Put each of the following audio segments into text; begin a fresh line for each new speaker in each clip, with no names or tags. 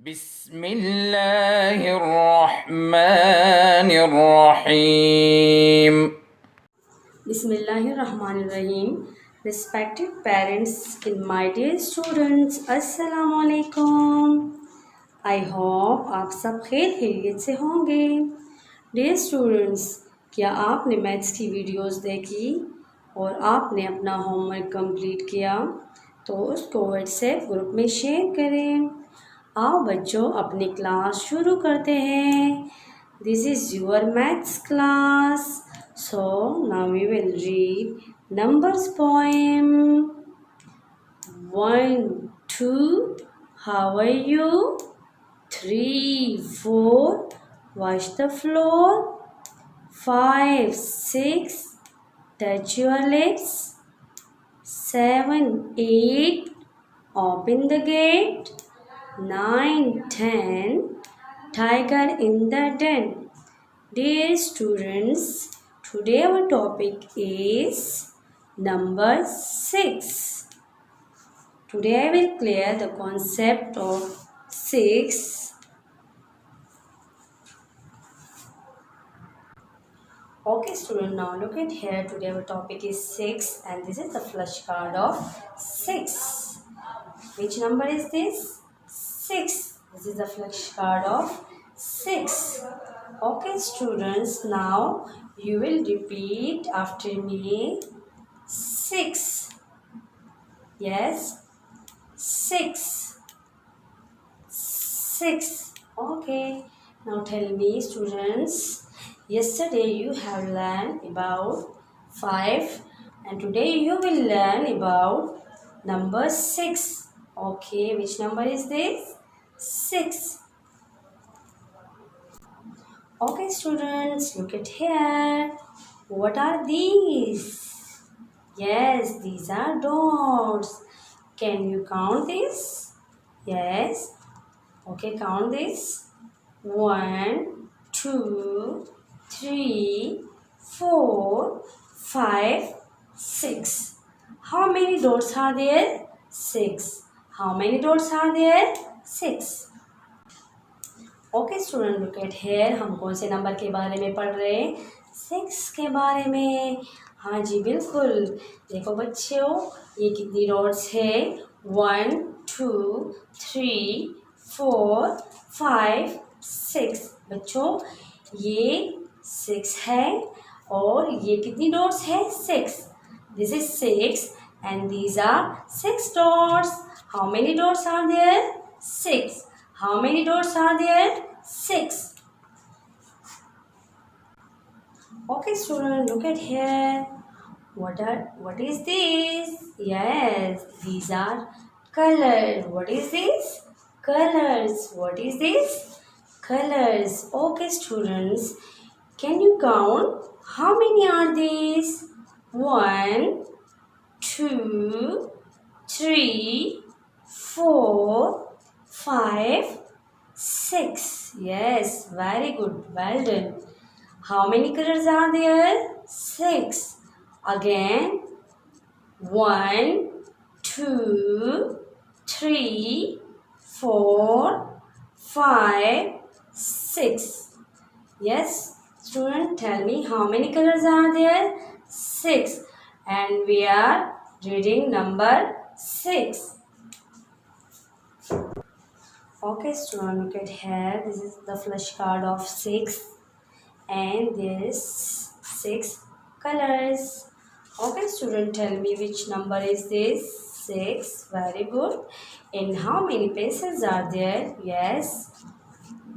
بسم الله الرحمن الرحيم.
Bismillahirrahmanirrahim. Respected parents and my dear students, Assalamu alaikum. I hope आप सब खैर खैरियत से होंगे. Dear students, क्या आपने मैथ्स की वीडियोस देखी और आपने अपना होमवर्क कंप्लीट किया तो उसको व्हाट्सएप ग्रुप में शेयर करें. आओ बच्चों अपनी क्लास शुरू करते हैं. This is your maths class. So now we will read numbers poem. 1, 2, how are you? 3, 4, wash the floor. 5, 6, touch your lips. 7, 8, open the gate. 9, 10, tiger in the den. Dear students, today our topic is number 6. Today I will clear the concept of 6. Okay student, now look at here. Today our topic is 6 and this is the flashcard of 6. Which number is this? 6. This is the flashcard of 6. Okay students, now you will repeat after me. 6. Yes. 6. 6. Okay. Now tell me students, yesterday you have learned about 5 and today you will learn about number 6. Okay, which number is this? 6. Okay students, look at here. What are these? Yes, these are dots. Can you count this? Yes. Okay, count this. 1, 2, 3, 4, 5, 6. How many dots are there? 6. How many dots are there? 6. Okay student look at here. हम कौन से number के बारे में पढ़ रहे हैं? 6 के बारे में. हाँ जी बिल्कुल. देखो बच्चों, ये कितनी डॉट्स है? 1, 2, 3, 4, 5, 6. बच्चों ये 6 है और ये कितनी डॉट्स है? 6. This is 6 and these are 6 dots. How many dots are there? 6. How many dots are there? 6. Okay student, look at here. What is this? Yes, these are colors. What is this? Colors. What is this? Colors. Okay students, can you count how many are these? 1, 2, 3, 4, 5, 6. Yes, very good. Well done. How many colors are there? 6. Again, 1, 2, 3, 4, 5, 6. Yes, student, tell me how many colors are there? 6. And we are reading number 6. Okay student, look at here. This is the flashcard of 6 and there is 6 colors. Okay student, tell me which number is this? 6. Very good. And how many pencils are there? Yes,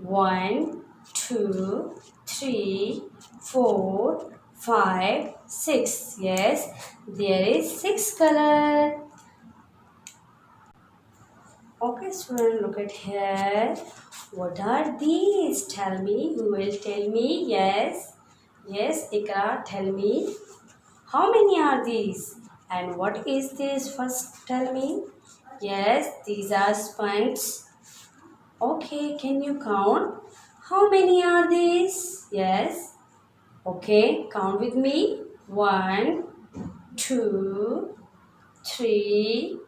1, 2, 3, 4, 5, 6. Yes, there is 6 color. Okay student, look at here. What are these? Tell me. You will tell me. Yes. Yes, Ikra, tell me. How many are these? And what is this? First tell me. Yes, these are sponges. Okay, can you count? How many are these? Yes. Okay, count with me. 1, 2, 3,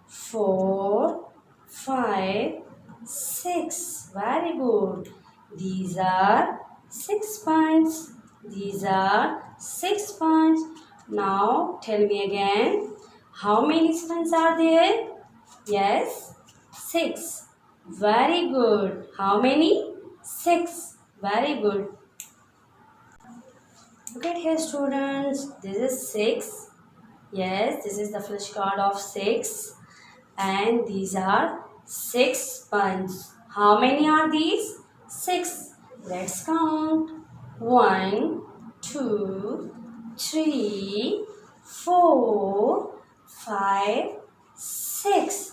4, 5, 6. Very good. These are 6 points. These are 6 points. Now tell me again. How many students are there? Yes, 6. Very good. How many? 6. Very good. Look at here, students. This is 6. Yes, this is the flashcard of 6. And these are 6 punch. How many are these? 6. Let's count. 1, 2, 3, 4, 5, 6.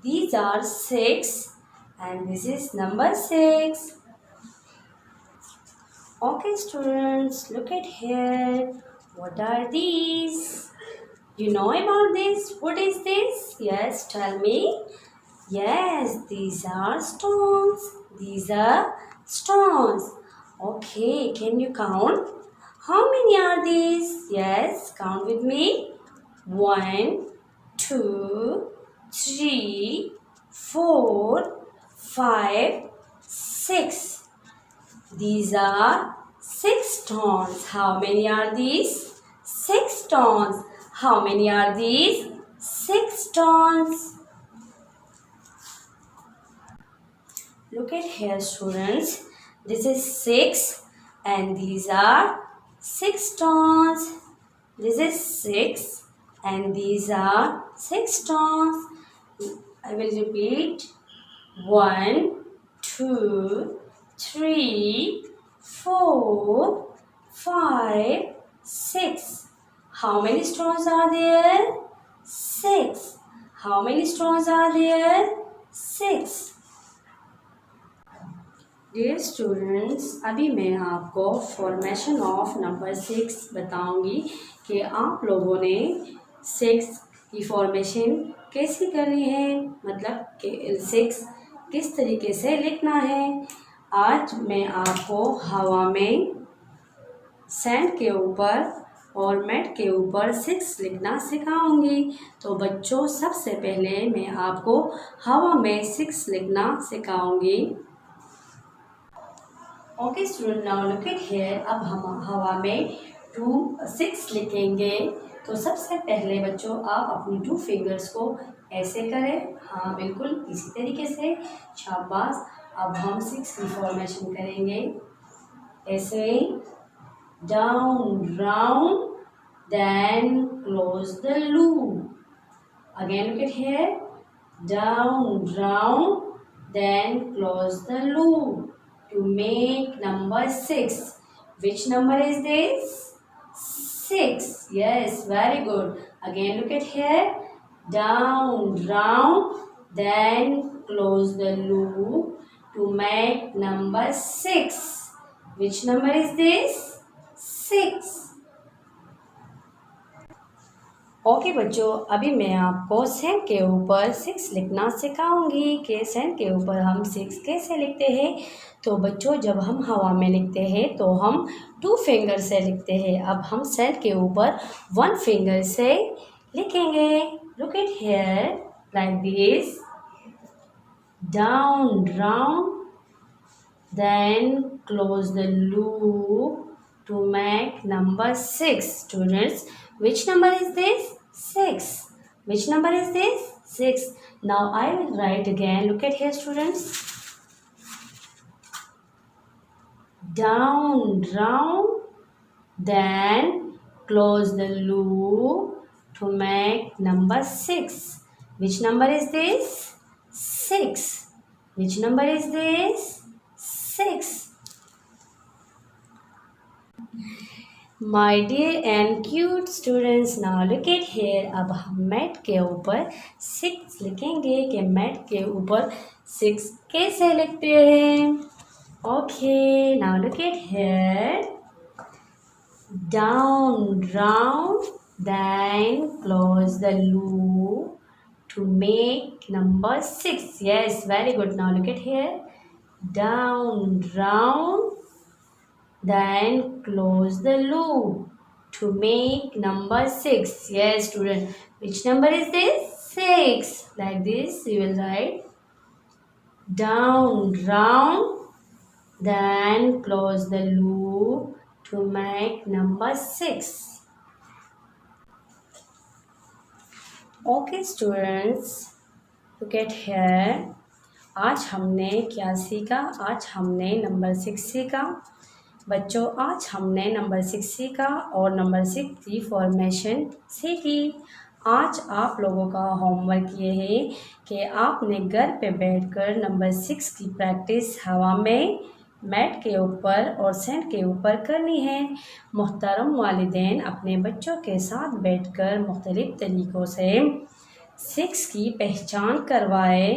These are 6 and this is number 6. Okay, students, look at here. What are these? You know about this? What is this? Yes, tell me. Yes, these are stones. These are stones. Okay, can you count? How many are these? Yes, count with me. 1, 2, 3, 4, 5, 6. These are 6 stones. How many are these? 6 stones. How many are these? 6 stones. Look at here, students. This is 6 and these are 6 stones. This is 6 and these are 6 stones. I will repeat. 1, 2, 3, 4, 5, 6. How many stones are there? 6. How many stones are there? 6. Dear students, अभी मैं आपको formation of number 6 बताऊंगी कि आप लोगों ने 6 की formation कैसी करनी है, मतलब कि 6 किस तरीके से लिखना है। आज मैं आपको हवा में सैंड के ऊपर और मैट के ऊपर 6 लिखना सिखाऊंगी। तो बच्चों, सबसे पहले मैं आपको हवा में 6 लिखना सिखाऊंगी। Okay student, now look at here. अब हम हवा में 6 लिखेंगे। तो सबसे पहले बच्चों, आप अपनी 2 फिंगर्स को ऐसे करें। हाँ, बिल्कुल इसी तरीके से। शाबाश। अब हम 6 की फॉर्मेशन करेंगे ऐसे। Down, round, then close the loop. Again look at here. Down, round, then close the loop to make number 6. Which number is this? 6. Yes, very good. Again look at here. Down, round, then close the loop to make number 6. Which number is this? 6. Okay बच्चों, अभी मैं आपको Saint के ऊपर 6 लिखना सिखाऊंगी कि Saint के ऊपर हम 6 कैसे लिखते हैं। तो बच्चों, जब हम हवा में लिखते हैं तो हम 2 फिंगर से लिखते हैं। अब हम सेंट के ऊपर 1 फिंगर से लिखेंगे। Look at here, like this. Down, round, then close the loop to make number 6. Students, which number is this? 6. Which number is this? 6. Now I will write again. Look at here, students. Down, round, then close the loop to make number 6. Which number is this? 6. Which number is this? 6. My dear and cute students, now look at here. अब हम mat के ऊपर 6 लिखेंगे कि mat के ऊपर 6 कैसे लिखते हैं। Okay, now look at here. Down, round, then close the loop to make number 6. Yes, very good. Now look at here. Down, round, then close the loop to make number 6. Yes, student. Which number is this? 6. Like this, you will write. down, round, then close the loop to make number 6. Okay students, look at here. आज हमने क्या सीखा? आज हमने number 6 सीखा। बच्चों आज हमने नंबर 6 सीखा और नंबर 6 की फॉर्मेशन सीखी। आज आप लोगों का होमवर्क ये है कि आपने घर पे बैठकर नंबर 6 की प्रैक्टिस हवा में, मैट के ऊपर और सैंड के ऊपर करनी है। मोहतरम वालिदैन अपने बच्चों के साथ बैठकर मुख्तलिफ तरीक़ों से 6 की पहचान करवाए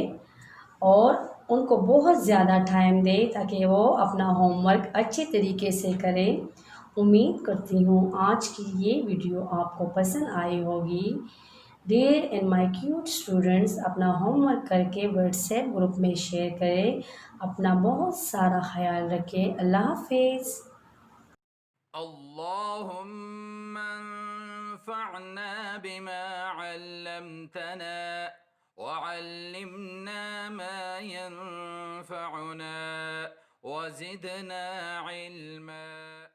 और उनको बहुत ज़्यादा टाइम दें ताकि वो अपना होमवर्क अच्छे तरीके से करें। उम्मीद करती हूँ आज की ये वीडियो आपको पसंद आई होगी। Dear and my cute students, अपना होमवर्क करके व्हाट्सएप ग्रुप में शेयर करें। अपना बहुत सारा ख्याल रखें। अल्लाह हाफिज़।
اللهم انفعنا بما علمتنا وعلمنا ما ينفعنا وزدنا علما.